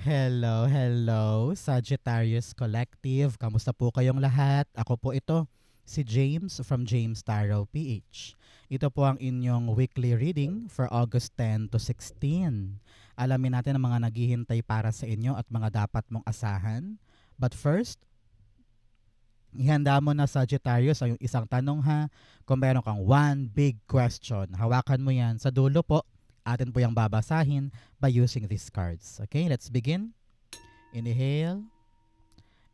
Hello, hello, Sagittarius Collective. Kamusta po kayong lahat? Ako po ito, si James from James Tarot PH. Ito po ang inyong weekly reading for August 10 to 16. Alamin natin ang mga naghihintay para sa inyo at mga dapat mong asahan. But first, ihanda mo na Sagittarius ay yung isang tanong ha. Kung meron kang one big question, hawakan mo yan. Sa dulo po, atin po yung babasahin by using these cards. Okay, let's begin. Inhale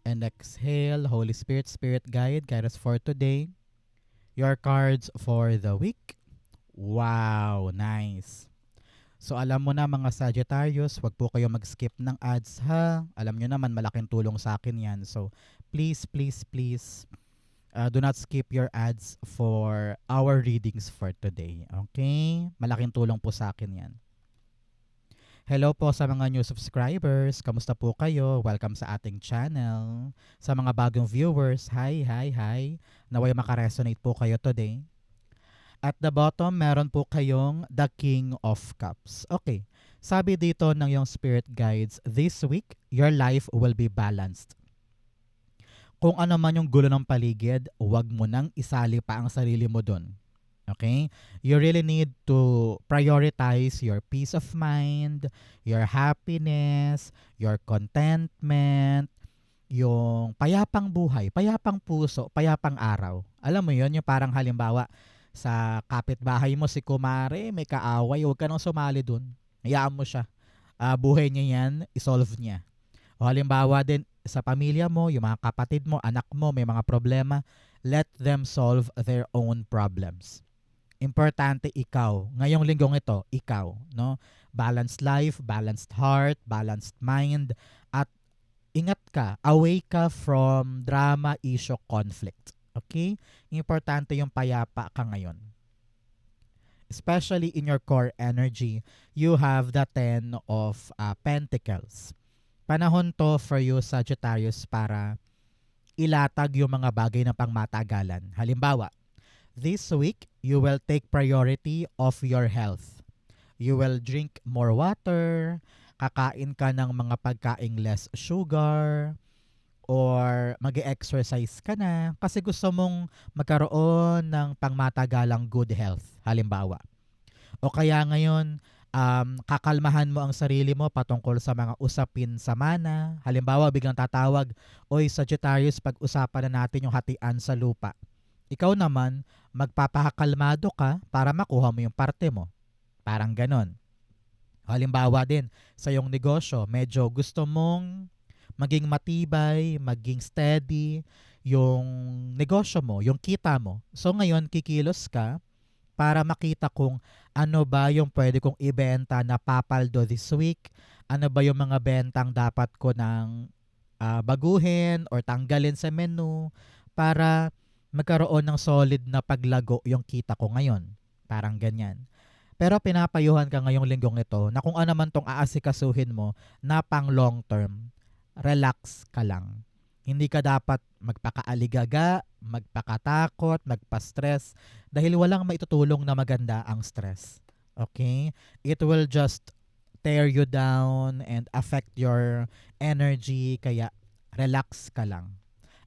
and exhale. Holy Spirit, Spirit guide us for today. Your cards for the week. Wow, nice. So alam mo na mga Sagittarius, wag po kayo mag-skip ng ads ha. Alam nyo naman malaking tulong sa akin yan. So please, please, please do not skip your ads for our readings for today. Okay? Malaking tulong po sa akin yan. Hello po sa mga new subscribers. Kamusta po kayo? Welcome sa ating channel. Sa mga bagong viewers, hi, hi, hi. Naway makaresonate po kayo today. At the bottom, meron po kayong the King of Cups. Okay. Sabi dito ng yung spirit guides, this week, your life will be balanced. Kung ano man yung gulo ng paligid, huwag mo nang isali pa ang sarili mo dun. Okay? You really need to prioritize your peace of mind, your happiness, your contentment, yung payapang buhay, payapang puso, payapang araw. Alam mo yun, yung parang halimbawa sa kapitbahay mo si Kumare, may kaaway, huwag ka nang sumali dun. Hayaan mo siya. Buhay niya yan, isolve niya. O halimbawa din sa pamilya mo, yung mga kapatid mo, anak mo, may mga problema, let them solve their own problems. Importante ikaw. Ngayong linggong ito, ikaw, no? Balanced life, balanced heart, balanced mind, at ingat ka, away ka from drama, issue, conflict. Okay? Importante yung payapa ka ngayon. Especially in your core energy, you have the 10 of Pentacles. Panahon to for you, Sagittarius, para ilatag yung mga bagay na pangmatagalan. Halimbawa, this week, you will take priority of your health. You will drink more water, kakain ka ng mga pagkaing less sugar, or mag-exercise ka na kasi gusto mong magkaroon ng pangmatagalang good health, halimbawa. O kaya ngayon, kakalmahan mo ang sarili mo patungkol sa mga usapin sa mana. Halimbawa, biglang tatawag, oy Sagittarius, pag-usapan na natin yung hatian sa lupa. Ikaw naman, magpapakalmado ka para makuha mo yung parte mo. Parang ganon. Halimbawa din, sa iyong negosyo, medyo gusto mong maging matibay, maging steady, yung negosyo mo, yung kita mo. So ngayon, kikilos ka para makita kung ano ba yung pwede kong ibenta na papaldo this week, ano ba yung mga bentang dapat ko ng baguhin or tanggalin sa menu para magkaroon ng solid na paglago yung kita ko ngayon. Parang ganyan. Pero pinapayuhan ka ngayong linggong ito na kung ano man tong aasikasuhin mo na pang long term, relax ka lang. Hindi ka dapat magpakaaligaga, magpakatakot, magpa-stress dahil walang maitutulong na maganda ang stress. Okay? It will just tear you down and affect your energy kaya relax ka lang.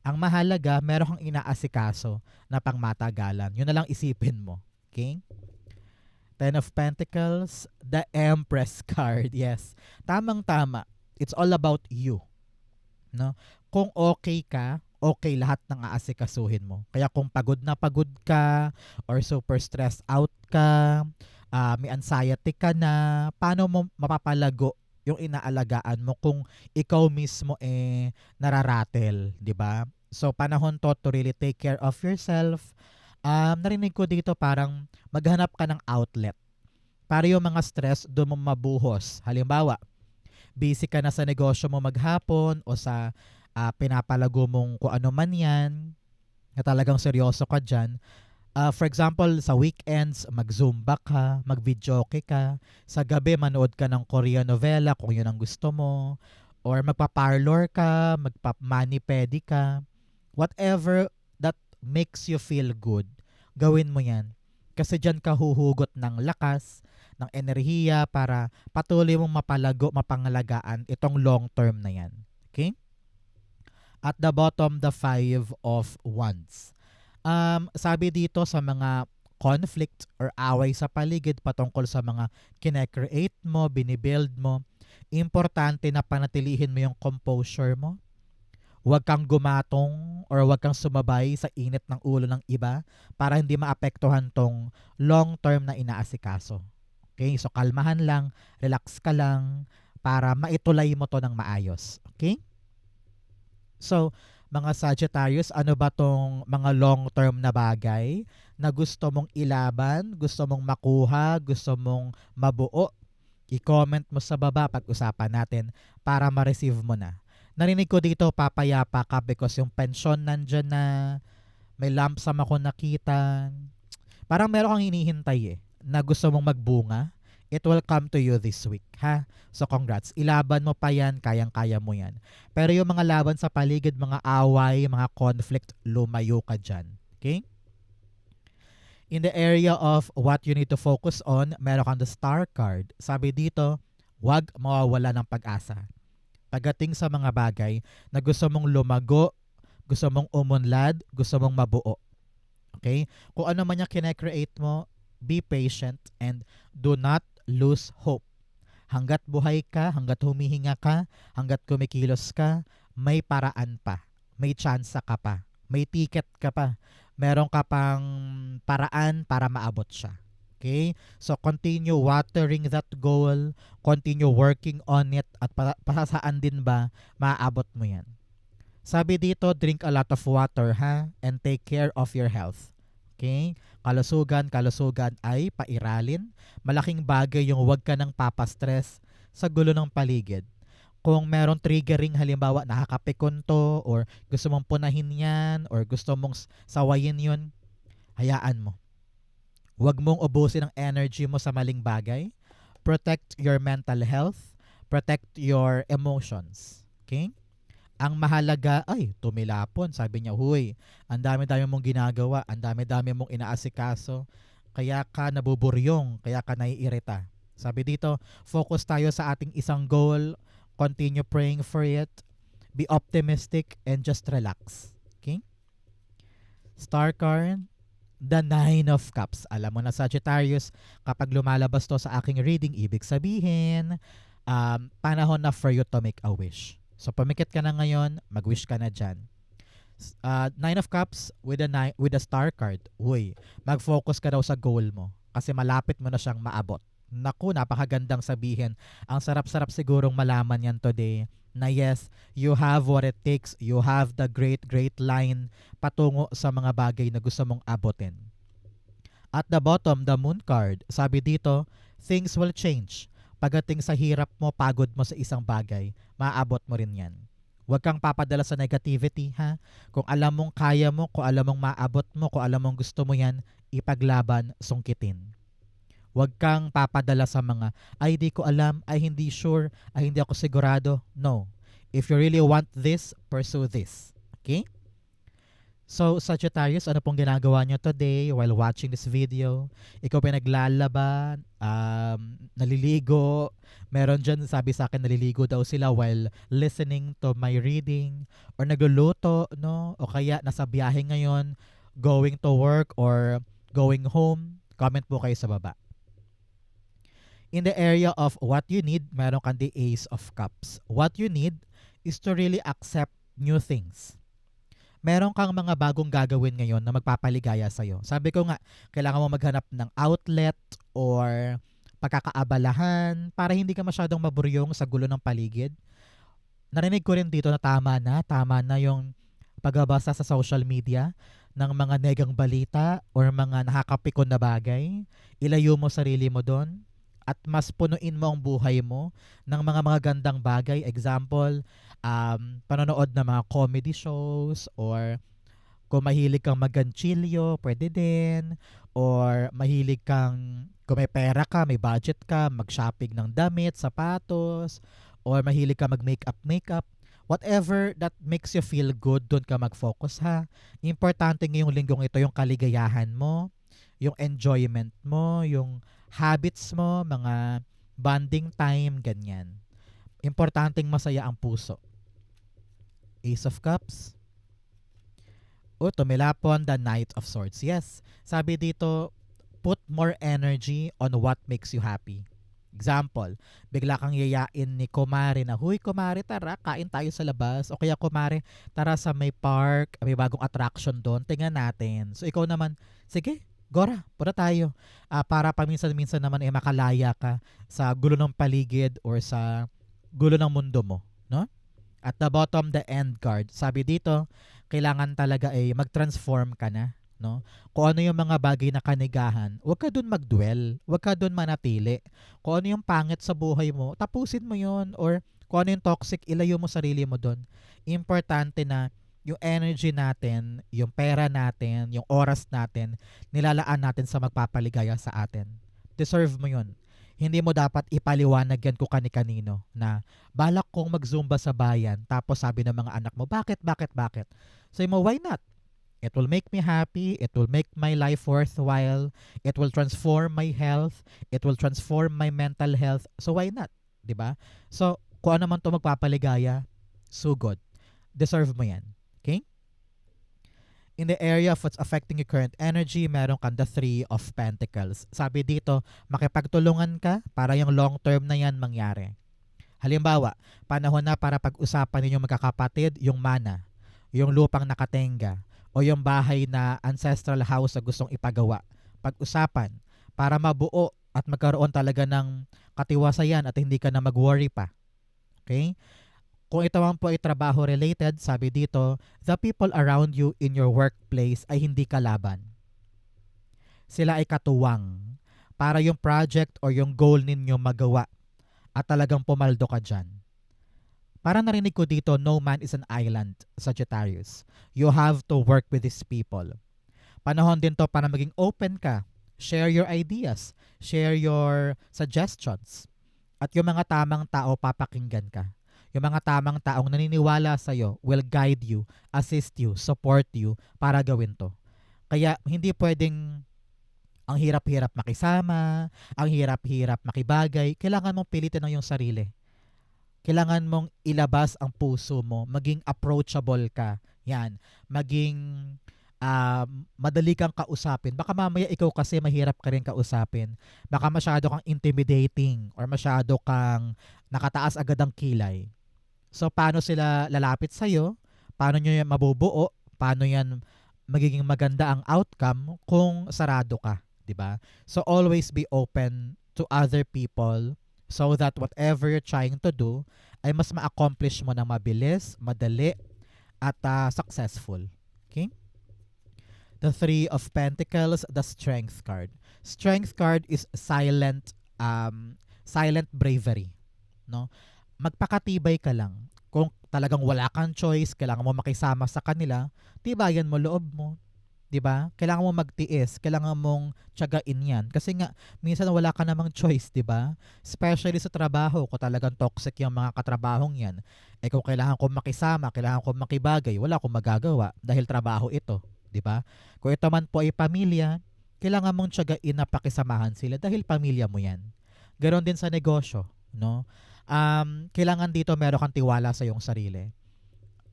Ang mahalaga, meron kang inaasikaso na pangmatagalan. Yun na lang isipin mo. Okay? Ten of Pentacles, the Empress card. Yes. Tamang-tama. It's all about you. No? Kung okay ka, okay lahat ng aasikasuhin mo. Kaya kung pagod na pagod ka or super stressed out ka, may anxiety ka na, paano mo mapapalago yung inaalagaan mo kung ikaw mismo nararatel, 'di ba? So panahon to really take care of yourself. Narinig ko dito parang maghanap ka ng outlet para yung mga stress doon mo mabuhos. Halimbawa, busy ka na sa negosyo mo maghapon o sa pinapalago mong kung ano man yan, na talagang seryoso ka dyan. For example, sa weekends, mag-zumba ka, mag-videoke ka. Sa gabi, manood ka ng Korean novela kung yun ang gusto mo. Or magpa-parlor ka, magpa-mani-pedi ka. Whatever that makes you feel good, gawin mo yan. Kasi dyan ka huhugot ng lakas, ng enerhiya para patuloy mong mapangalagaan itong long term na yan. Okay? At the bottom, the Five of Wands. Sabi dito sa mga conflict or away sa paligid patungkol sa mga kine-create mo, binibuild mo, importante na panatilihin mo yung composure mo. Huwag kang gumatong or huwag kang sumabay sa init ng ulo ng iba para hindi maapektuhan tong long-term na inaasikaso. Okay? So kalmahan lang, relax ka lang para maitulay mo to ng maayos. Okay? So, mga Sagittarius, ano ba tong mga long-term na bagay na gusto mong ilaban, gusto mong makuha, gusto mong mabuo? I-comment mo sa baba, pag-usapan natin para ma-receive mo na. Narinig ko dito, papayapa ka because yung pensyon nandyan na, may lump sum ako nakita. Parang meron kang hinihintay na gusto mong magbunga. It will come to you this week, ha? So congrats. Ilaban mo pa yan, kayang-kaya mo yan. Pero yung mga laban sa paligid, mga away, mga conflict, lumayo ka dyan. Okay? In the area of what you need to focus on, meron kang the star card. Sabi dito, huwag mawawala ng pag-asa. Pagdating sa mga bagay na gusto mong lumago, gusto mong umunlad, gusto mong mabuo. Okay? Kung ano man yung kine-create mo, be patient and do not lose hope. Hanggat buhay ka, hanggat humihinga ka, hanggat kumikilos ka, may paraan pa. May tsansa ka pa. May ticket ka pa. Meron ka pang paraan para maabot siya. Okay? So continue watering that goal, continue working on it, at para saan din ba maaabot mo yan. Sabi dito, drink a lot of water, ha? And take care of your health. Okay? Kalusugan ay pairalin. Malaking bagay yung huwag ka nang papastress sa gulo ng paligid. Kung meron triggering, halimbawa nakakapikon to, or gusto mong punahin yan, or gusto mong sawayin yun, hayaan mo. Huwag mong ubusin ang energy mo sa maling bagay. Protect your mental health. Protect your emotions. Okay? Ang mahalaga, ay, tumilapon. Sabi niya, huy, ang dami-dami mong ginagawa, ang dami-dami mong inaasikaso, kaya ka nabuburyong, kaya ka naiirita. Sabi dito, focus tayo sa ating isang goal, continue praying for it, be optimistic, and just relax. Okay? Star card, the Nine of Cups. Alam mo na, Sagittarius, kapag lumalabas to sa aking reading, ibig sabihin, panahon na for you to make a wish. So pumikit ka na ngayon, mag-wish ka na dyan. Nine of Cups with a star card. Uy, mag-focus ka daw sa goal mo kasi malapit mo na siyang maabot. Naku, napakagandang sabihin. Ang sarap-sarap sigurong malaman yan today na yes, you have what it takes. You have the great line patungo sa mga bagay na gusto mong abutin. At the bottom, the Moon card. Sabi dito, things will change. Pagdating sa hirap mo, pagod mo sa isang bagay, maaabot mo rin yan. Huwag kang papadala sa negativity, ha? Kung alam mong kaya mo, kung alam mong maabot mo, kung alam mong gusto mo yan, ipaglaban, sungkitin. Huwag kang papadala sa mga, ay di ko alam, ay hindi sure, ay hindi ako sigurado. No. If you really want this, pursue this. Okay? So, Sagittarius, ano pong ginagawa nyo today while watching this video? Ikaw ba naglalaban? Naliligo? Meron dyan, sabi sa akin, naliligo daw sila while listening to my reading. Or nagluluto, no? O kaya nasa biyahe ngayon, going to work or going home. Comment po kayo sa baba. In the area of what you need, meron kang the Ace of Cups. What you need is to really accept new things. Meron kang mga bagong gagawin ngayon na magpapaligaya sa'yo. Sabi ko nga, kailangan mo maghanap ng outlet or pagkakaabalahan para hindi ka masyadong maburyong sa gulo ng paligid. Narinig ko rin dito na tama na yung pagbabasa sa social media ng mga negang balita or mga nakakapikon na bagay. Ilayo mo sarili mo doon at mas punuin mo ang buhay mo ng mga magagandang bagay. Example, panonood ng mga comedy shows, or kung mahilig kang magganchilyo, pwede din, or mahilig kang, kung may pera ka, may budget ka, mag-shopping ng damit, sapatos, or mahilig ka mag-makeup, whatever that makes you feel good, doon ka mag-focus, ha. Importante ngayong linggong ito yung kaligayahan mo, yung enjoyment mo, yung habits mo, mga bonding time, ganyan. Importanteng masaya ang puso. Ace of Cups. O, tumilapon, the Knight of Swords. Yes, sabi dito, put more energy on what makes you happy. Example, bigla kang yayain ni kumare na, huy kumare, tara, kain tayo sa labas. O kaya kumare, tara sa may park, may bagong attraction doon, tingnan natin. So ikaw naman, sige, Gora, punta tayo. Para paminsan-minsan naman makalaya ka sa gulo ng paligid or sa gulo ng mundo mo. No? At the bottom, the end card. Sabi dito, kailangan talaga mag-transform ka na. No? Kung ano yung mga bagay na kanigahan, huwag ka dun mag-dwell. Huwag ka dun manatili. Kung ano yung pangit sa buhay mo, tapusin mo yun. Or kung ano yung toxic, ilayo mo sarili mo dun. Importante na yung energy natin, yung pera natin, yung oras natin, nilalaan natin sa magpapaligaya sa atin. Deserve mo yun. Hindi mo dapat ipaliwanag yan kung kani-kanino na balak kong mag-zumba sa bayan tapos sabi ng mga anak mo, bakit? Say mo, why not? It will make me happy. It will make my life worthwhile. It will transform my health. It will transform my mental health. So why not? 'Di ba? So kung ano man 'to magpapaligaya, so good. Deserve mo 'yan. Okay? In the area of what's affecting your current energy, meron kang the Three of Pentacles. Sabi dito, makipagtulungan ka para yung long term na yan mangyari. Halimbawa, panahon na para pag-usapan ninyong magkakapatid yung mana, yung lupang nakatenga, o yung bahay na ancestral house na gustong ipagawa. Pag-usapan para mabuo at magkaroon talaga ng katiwasayan at hindi ka na mag-worry pa. Okay? Kung ito man po ay trabaho related, sabi dito, the people around you in your workplace ay hindi kalaban. Sila ay katuwang para yung project or yung goal ninyo magawa at talagang pumaldo ka dyan. Para narinig ko dito, no man is an island, Sagittarius. You have to work with these people. Panahon din to para maging open ka. Share your ideas. Share your suggestions. At yung mga tamang tao, papakinggan ka. Yung mga tamang taong naniniwala sa'yo will guide you, assist you, support you para gawin to. Kaya hindi pwedeng ang hirap-hirap makisama, ang hirap-hirap makibagay. Kailangan mong pilitin ang iyong sarili. Kailangan mong ilabas ang puso mo, maging approachable ka. Yan, maging madali kang kausapin. Baka mamaya ikaw kasi mahirap ka rin kausapin. Baka masyado kang intimidating or masyado kang nakataas agad ang kilay. So, paano sila lalapit sa'yo? Paano nyo yan mabubuo? Paano yan magiging maganda ang outcome kung sarado ka? Diba? So, always be open to other people so that whatever you're trying to do ay mas ma-accomplish mo ng mabilis, madali, at successful. Okay? The Three of Pentacles, the Strength card. Strength card is silent bravery. No? Magpakatibay ka lang. Kung talagang wala kang choice, kailangan mo makisama sa kanila, tibayan mo loob mo. 'Di ba? Kailangan mo magtiis, kailangan mong tiyagain 'yan kasi nga minsan wala ka namang choice, 'di ba? Especially sa trabaho, kung talagang toxic yung mga katrabahong 'yan. Kung kailangan kong makisama, kailangan kong makibagay, wala akong magagawa dahil trabaho ito, 'di ba? Kung ito man po ay pamilya, kailangan mong tiyagain na pakisamahan sila dahil pamilya mo 'yan. Ganon din sa negosyo, no? Kailangan dito meron kang tiwala sa iyong sarili.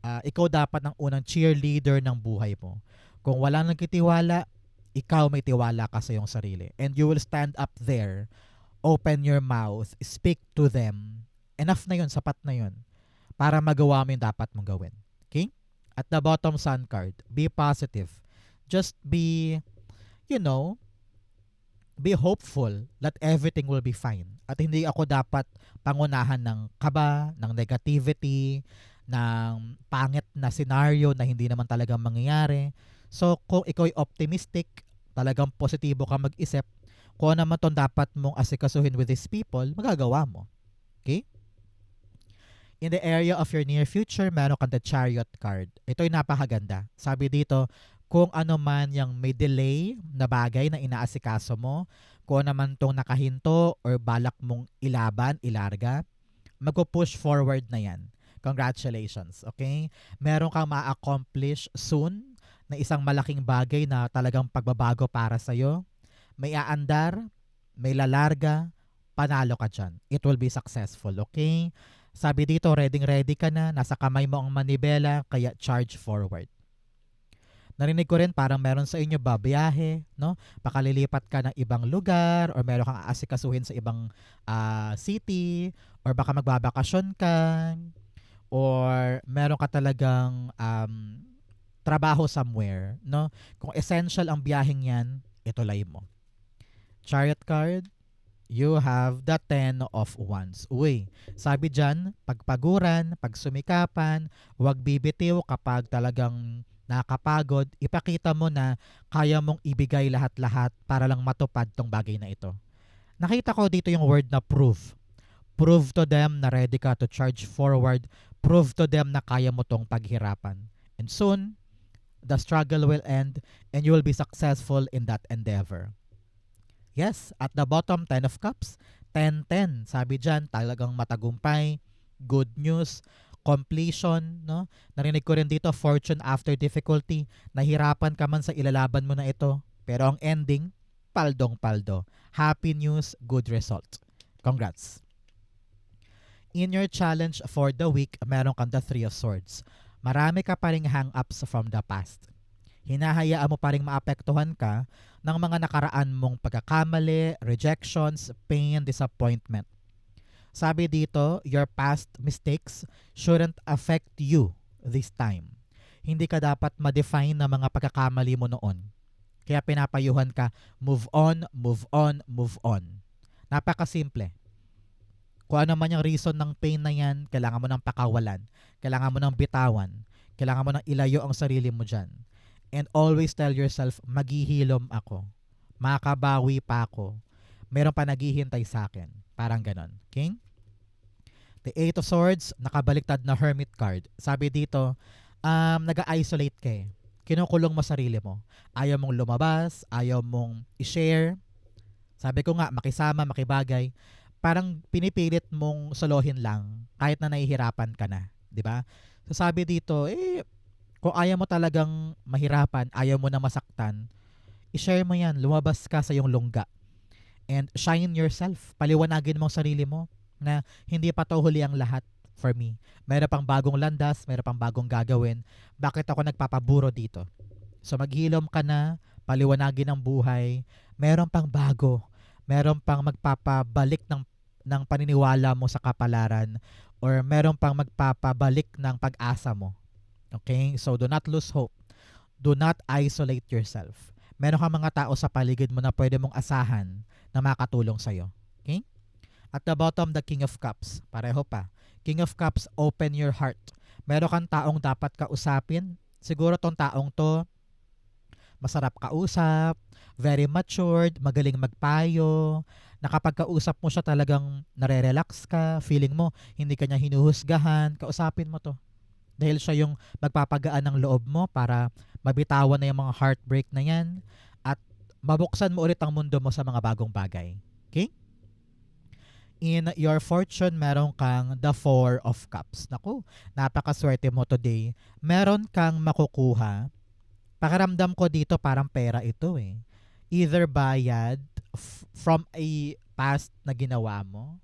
Ikaw dapat ang unang cheerleader ng buhay mo. Kung wala nagtitiwala, ikaw may tiwala ka sa iyong sarili. And you will stand up there, open your mouth, speak to them. Enough na yun, sapat na yun. Para magawa mo yung dapat mong gawin. Okay? At the bottom sun card, be positive. Just be, be hopeful that everything will be fine. At hindi ako dapat pangunahan ng kaba, ng negativity, ng pangit na scenario na hindi naman talagang mangyayari. So, kung ikaw ay optimistic, talagang positibo ka mag-isip, kung ano naman itong dapat mong asikasuhin with these people, magagawa mo. Okay? In the area of your near future, meron kang the Chariot card. Ito ay napakaganda. Sabi dito, kung ano man yung may delay na bagay na inaasikaso mo, kung ano man itong nakahinto or balak mong ilaban, ilarga, mag-push forward na yan. Congratulations, okay? Meron kang ma-accomplish soon na isang malaking bagay na talagang pagbabago para sa'yo. May aandar, may lalarga, panalo ka dyan. It will be successful, okay? Sabi dito, ready ka na, nasa kamay mo ang manibela, kaya charge forward. Narinig ko rin parang meron sa inyo babiyahe, no? Pakalilipat ka ng ibang lugar or meron kang aasikasuhin sa ibang city or baka magbabakasyon ka or meron ka talagang trabaho somewhere, no? Kung essential ang biyaheng yan, ituloy mo. Chariot card, you have the 10 of Wands. Uy, sabi dyan, pagpaguran, pagsumikapan, huwag bibitiw kapag talagang nakapagod, ipakita mo na kaya mong ibigay lahat-lahat para lang matupad tong bagay na ito. Nakita ko dito yung word na prove. Prove to them na ready ka to charge forward. Prove to them na kaya mo tong paghirapan. And soon, the struggle will end and you will be successful in that endeavor. Yes, at the bottom, 10 of Cups, 10-10. Sabi dyan, talagang matagumpay, good news, completion, no? Narinig ko rin dito, fortune after difficulty. Nahirapan ka man sa ilalaban mo na ito. Pero ang ending, paldong-paldo. Happy news, good result. Congrats. In your challenge for the week, meron kang the 3 of Swords. Marami ka pa ring hang-ups from the past. Hinahayaan mo pa ring maapektuhan ka ng mga nakaraan mong pagkakamali, rejections, pain, disappointment. Sabi dito, your past mistakes shouldn't affect you this time. Hindi ka dapat ma-define ng mga pagkakamali mo noon. Kaya pinapayuhan ka, move on, move on, move on. Napakasimple. Kung ano man yung reason ng pain na yan, kailangan mo ng pakawalan, kailangan mo ng bitawan, kailangan mo ng ilayo ang sarili mo dyan. And always tell yourself, maghihilom ako. Makabawi pa ako. Meron pa naghihintay sa akin. Parang ganon. Okay? The 8 of Swords, nakabaliktad na Hermit card. Sabi dito, nag-isolate ka eh. Kinukulong mo sarili mo. Ayaw mong lumabas, ayaw mong i-share. Sabi ko nga, makisama, makibagay. Parang pinipilit mong solohin lang kahit na nahihirapan ka na. Diba? So sabi dito, kung ayaw mo talagang mahirapan, ayaw mo na masaktan, i-share mo yan, lumabas ka sa iyong lungga. And shine yourself. Paliwanagin mo ang sarili mo na hindi pa to huli ang lahat for me. Mayroon pang bagong landas, mayroon pang bagong gagawin. Bakit ako nagpapaburo dito? So maghilom ka na, paliwanagin ang buhay. Mayroon pang bago. Mayroon pang magpapabalik ng paniniwala mo sa kapalaran or mayroon pang magpapabalik ng pag-asa mo. Okay? So, do not lose hope. Do not isolate yourself. Meron kang mga tao sa paligid mo na pwede mong asahan na makatulong sa'yo. Okay? At the bottom, the King of Cups. Pareho pa. King of Cups, open your heart. Meron kang taong dapat kausapin. Siguro tong taong to, masarap kausap, very matured, magaling magpayo, na kapag kausap mo siya talagang nare-relax ka, feeling mo, hindi ka niya hinuhusgahan, kausapin mo to. Dahil siya yung magpapagaan ng loob mo para mabitawan na yung mga heartbreak na yan at mabuksan mo ulit ang mundo mo sa mga bagong bagay. Okay? In your fortune, meron kang the 4 of Cups. Naku, napakaswerte mo today. Meron kang makukuha. Pakiramdam ko dito parang pera ito eh. Either bayad from a past na ginawa mo.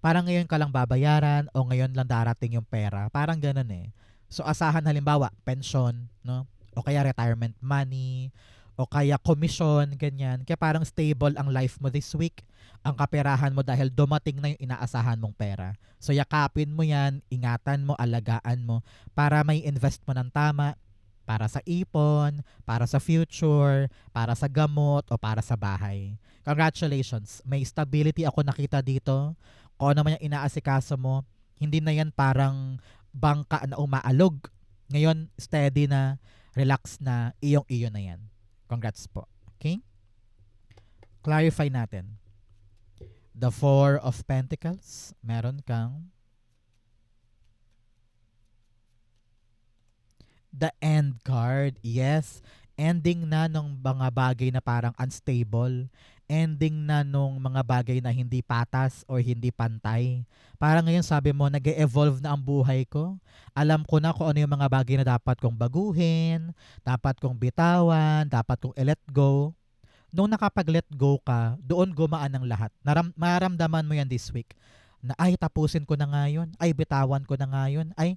Parang ngayon ka lang babayaran o ngayon lang darating yung pera. Parang ganun eh. So asahan halimbawa, pension, no? O kaya retirement money, o kaya commission, ganyan. Kaya parang stable ang life mo this week. Ang kaperahan mo dahil dumating na yung inaasahan mong pera. So yakapin mo yan, ingatan mo, alagaan mo para may invest mo ng tama, para sa ipon, para sa future, para sa gamot, o para sa bahay. Congratulations. May stability ako nakita dito. Kung ano man yung inaasikaso mo, hindi na yan parang bangka na umaalog. Ngayon, steady na, relax na, iyong-iyo na yan. Congrats po. Okay? Clarify natin. The 4 of Pentacles, meron kang the End card. Yes, ending na nung mga bagay na parang unstable. Ending na nung mga bagay na hindi patas or hindi pantay. Parang ngayon sabi mo, nag-evolve na ang buhay ko. Alam ko na kung ano yung mga bagay na dapat kong baguhin, dapat kong bitawan, dapat kong i-let go. Nung nakapag-let go ka, doon gumaan ang lahat. Maramdaman mo yan this week. Na ay, tapusin ko na nga yun. Ay, bitawan ko na nga yun. Ay,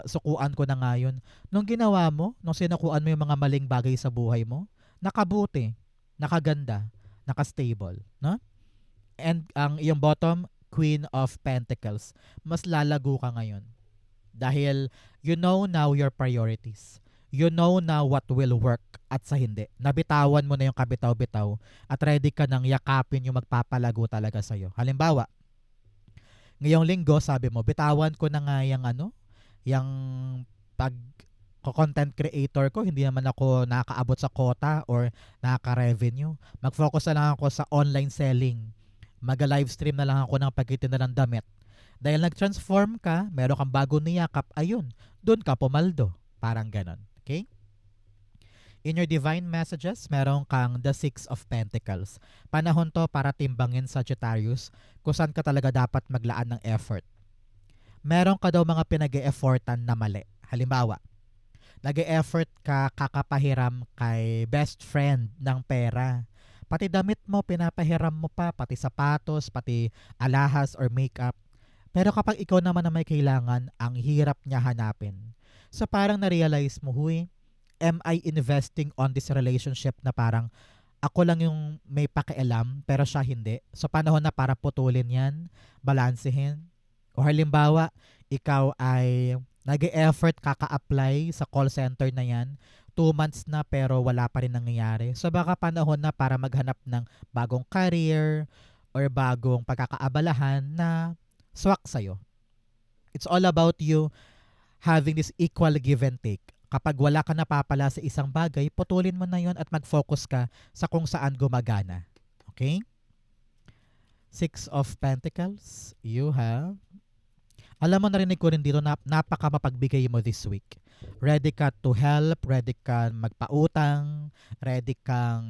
sukuan ko na nga yun. Nung ginawa mo, nung sinukuan mo yung mga maling bagay sa buhay mo, nakabuti, nakaganda, nakastable. No? And ang iyong bottom, Queen of Pentacles, mas lalago ka ngayon. Dahil you know now your priorities. You know now what will work at sa hindi. Nabitawan mo na yung kabitaw-bitaw at ready ka nang yakapin yung magpapalago talaga sa'yo. Halimbawa, ngayong linggo, sabi mo, bitawan ko na nga yung pag content creator ko, hindi naman ako nakakaabot sa quota or nakaka-revenue. Mag-focus na lang ako sa online selling. Mag-livestream na lang ako ng pagtitinda ng damit. Dahil nag-transform ka, meron kang bago niyakap, ayun, doon ka pumaldo. Parang ganon. Okay? In your divine messages, meron kang the Six of Pentacles. Panahon to para timbangin, Sagittarius, kung saan ka talaga dapat maglaan ng effort. Meron ka daw mga pinag-e-effortan na mali. Halimbawa, nag-e-effort ka kakapahiram kay best friend ng pera. Pati damit mo, pinapahiram mo pa, pati sapatos, pati alahas or makeup. Pero kapag ikaw naman na may kailangan, ang hirap niya hanapin. So parang na-realize mo, huy, am I investing on this relationship na parang ako lang yung may pakialam pero siya hindi. So panahon na para putulin yan, balansehin. O halimbawa, ikaw ay nag-e-effort kaka-apply sa call center na yan, 2 months na pero wala pa rin nangyayari. So baka panahon na para maghanap ng bagong career or bagong pagkakaabalahan na swak sa'yo. It's all about you having this equal give and take. Kapag wala ka napapala sa isang bagay, putulin mo na yon at mag-focus ka sa kung saan gumagana. Okay? Six of Pentacles, you have... Alam mo, narinig ko rin dito na napaka mapagbigay mo this week. Ready ka to help, ready ka magpautang, ready kang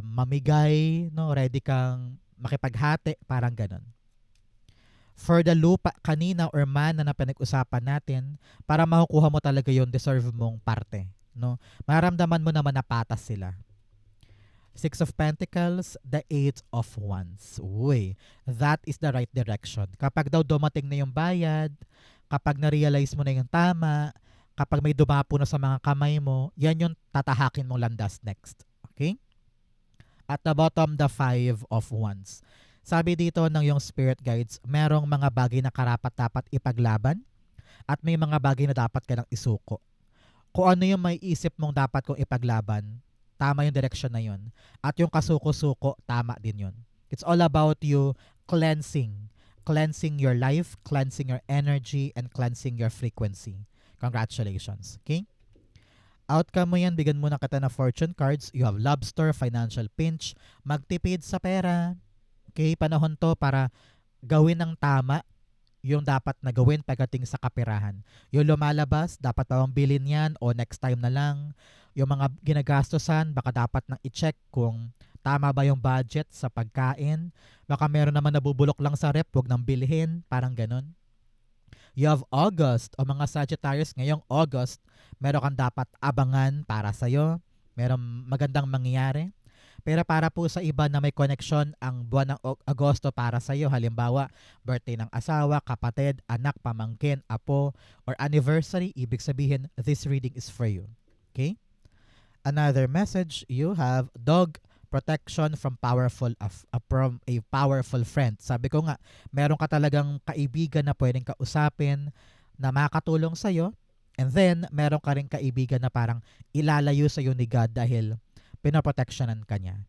mamigay, no? Ready kang makipaghati, parang ganon. For the lupa kanina or mana na pinag-usapan natin, para makukuha mo talaga yung deserve mong parte. No? Maramdaman mo naman na patas sila. Six of Pentacles, the Eight of Wands. Uy, that is the right direction. Kapag daw dumating na yung bayad, kapag na-realize mo na yung tama, kapag may dumapo na sa mga kamay mo, yan yung tatahakin mong landas next. Okay? At the bottom, the Five of Wands. Sabi dito ng yung spirit guides, merong mga bagay na karapat-dapat ipaglaban at may mga bagay na dapat ka nang isuko. Kung ano yung may isip mong dapat kong ipaglaban, tama yung direction na yun. At yung kasuko-suko, tama din yun. It's all about you cleansing. Cleansing your life, cleansing your energy, and cleansing your frequency. Congratulations. Okay? Outcome mo yan, bigyan mo na kita na fortune cards. You have lobster, financial pinch, magtipid sa pera. Okay, panahon to para gawin ng tama yung dapat na gawin pagdating sa kapirahan. Yung lumalabas, dapat bang bilhin yan o next time na lang. Yung mga ginagastosan, baka dapat nang i-check kung tama ba yung budget sa pagkain. Baka meron naman nabubulok lang sa rep, huwag nang bilhin, parang ganun. You have August o mga Sagittarius, ngayong August, meron kang dapat abangan para sa'yo. Meron magandang mangyayari. Pero para po sa iba na may connection ang buwan ng Agosto para sa iyo, halimbawa, birthday ng asawa, kapatid, anak, pamangkin, apo, or anniversary, ibig sabihin, this reading is for you. Okay? Another message, you have dog protection from a powerful friend. Sabi ko nga, meron ka talagang kaibigan na pwedeng kausapin na makatulong sa iyo, and then meron ka rin kaibigan na parang ilalayo sa iyo ni God dahil pinaprotectionan ka niya.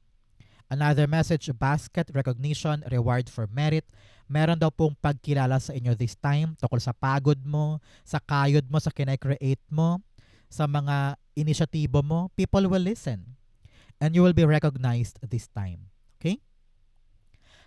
Another message, basket, recognition, reward for merit. Meron daw pong pagkilala sa inyo this time tungkol sa pagod mo, sa kayod mo, sa kinecreate mo, sa mga inisyatibo mo. People will listen. And you will be recognized this time. Okay?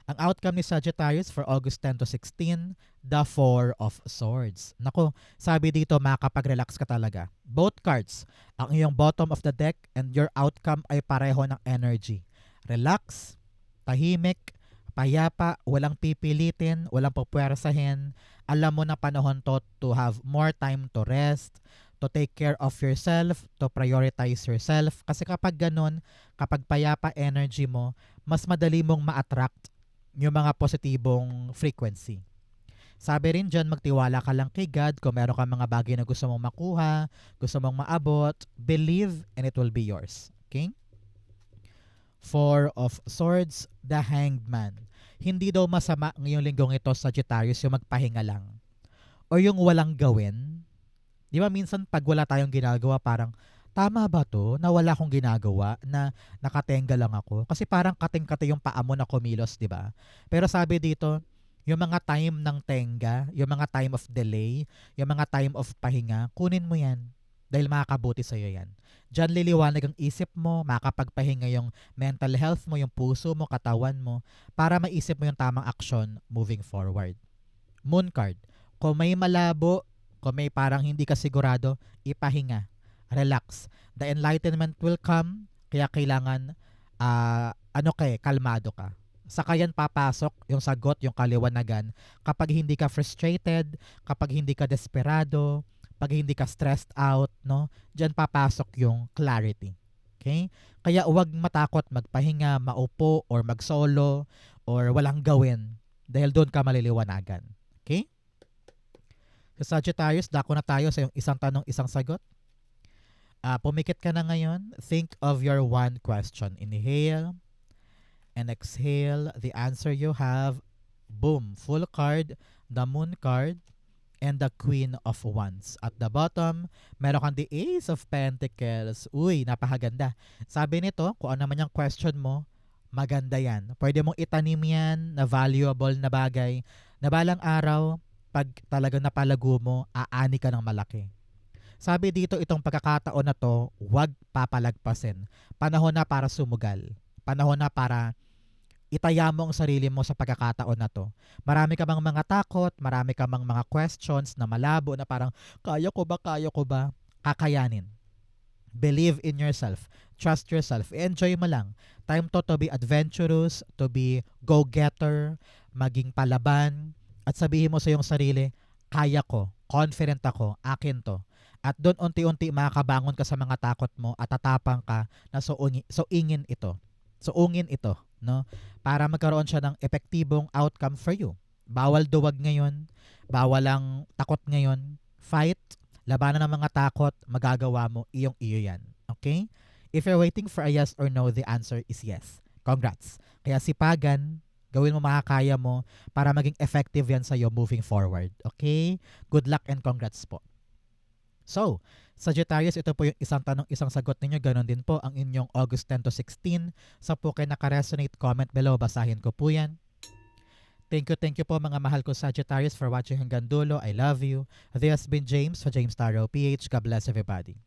Ang outcome ni Sagittarius for August 10 to 16, the Four of Swords. Nako, sabi dito makakapag-relax ka talaga. Both cards, ang iyong bottom of the deck and your outcome ay pareho ng energy. Relax, tahimik, payapa, walang pipilitin, walang pupwersahin. Alam mo na panahon to have more time to rest, to take care of yourself, to prioritize yourself. Kasi kapag ganun, kapag payapa energy mo, mas madali mong ma-attract yung mga positibong frequency. Sabi rin dyan, magtiwala ka lang kay God kung meron ka mga bagay na gusto mong makuha, gusto mong maabot, believe and it will be yours. Okay? Four of Swords, the Hanged Man. Hindi daw masama ngayong linggong ito, Sagittarius, yung magpahinga lang. O yung walang gawin. Di ba minsan pag wala tayong ginagawa, parang, tama ba to na wala akong ginagawa, na nakatenga lang ako? Kasi parang kating-kati yung paa mo na kumilos, di ba? Pero sabi dito, yung mga time ng tenga, yung mga time of delay, yung mga time of pahinga, kunin mo yan. Dahil makakabuti sa'yo yan. Diyan liliwanag ang isip mo, makakapagpahinga yung mental health mo, yung puso mo, katawan mo, para maisip mo yung tamang action moving forward. Moon card. Kung may malabo, kung may parang hindi ka sigurado, ipahinga. Relax. The enlightenment will come, kaya kailangan, kalmado ka. Saka yan papasok yung sagot, yung kaliwanagan kapag hindi ka frustrated, kapag hindi ka desperado, pag hindi ka stressed out, no? Diyan papasok yung clarity. Okay? Kaya huwag matakot magpahinga, maupo, or mag-solo, or walang gawin. Dahil doon ka maliliwanagan. Okay? Sa Sagittarius, dako na tayo sa yung isang tanong, isang sagot. Pumikit ka na ngayon. Think of your one question. Inhale and exhale. The answer you have, boom, full card, the moon card, and the Queen of Wands. At the bottom, meron kang the Ace of Pentacles. Uy, napakaganda. Sabi nito, kung ano man yung question mo, maganda yan. Pwede mong itanim yan na valuable na bagay na balang araw, pag talagang napalago mo, aani ka ng malaki. Sabi dito, itong pagkakataon na to, huwag papalagpasin. Panahon na para sumugal. Panahon na para itaya mo ang sarili mo sa pagkakataon na to. Marami ka bang mga takot, marami ka bang mga questions na malabo na parang, kaya ko ba? Kakayanin. Believe in yourself. Trust yourself. Enjoy mo lang. Time to be adventurous, to be go-getter, maging palaban, at sabihin mo sa iyong sarili, kaya ko, confident ako, akin to. At doon unti-unti makakabangon ka sa mga takot mo at tatapang ka na suungin ito, no? Para magkaroon siya ng epektibong outcome for you. Bawal duwag ngayon, bawal lang takot ngayon. Fight, labanan ng mga takot, magagawa mo, iyo yan. Okay? If you're waiting for a yes or no, the answer is yes. Congrats. Kaya sipagan, gawin mo makakaya mo para maging effective yan sa'yo moving forward. Okay? Good luck and congrats po. So, Sagittarius, ito po yung isang tanong, isang sagot ninyo. Ganon din po ang inyong August 10 to 16. Sa po kayo naka-resonate, comment below. Basahin ko po yan. Thank you po mga mahal ko Sagittarius for watching hanggang dulo. I love you. This has been James for James Tarot PH. God bless everybody.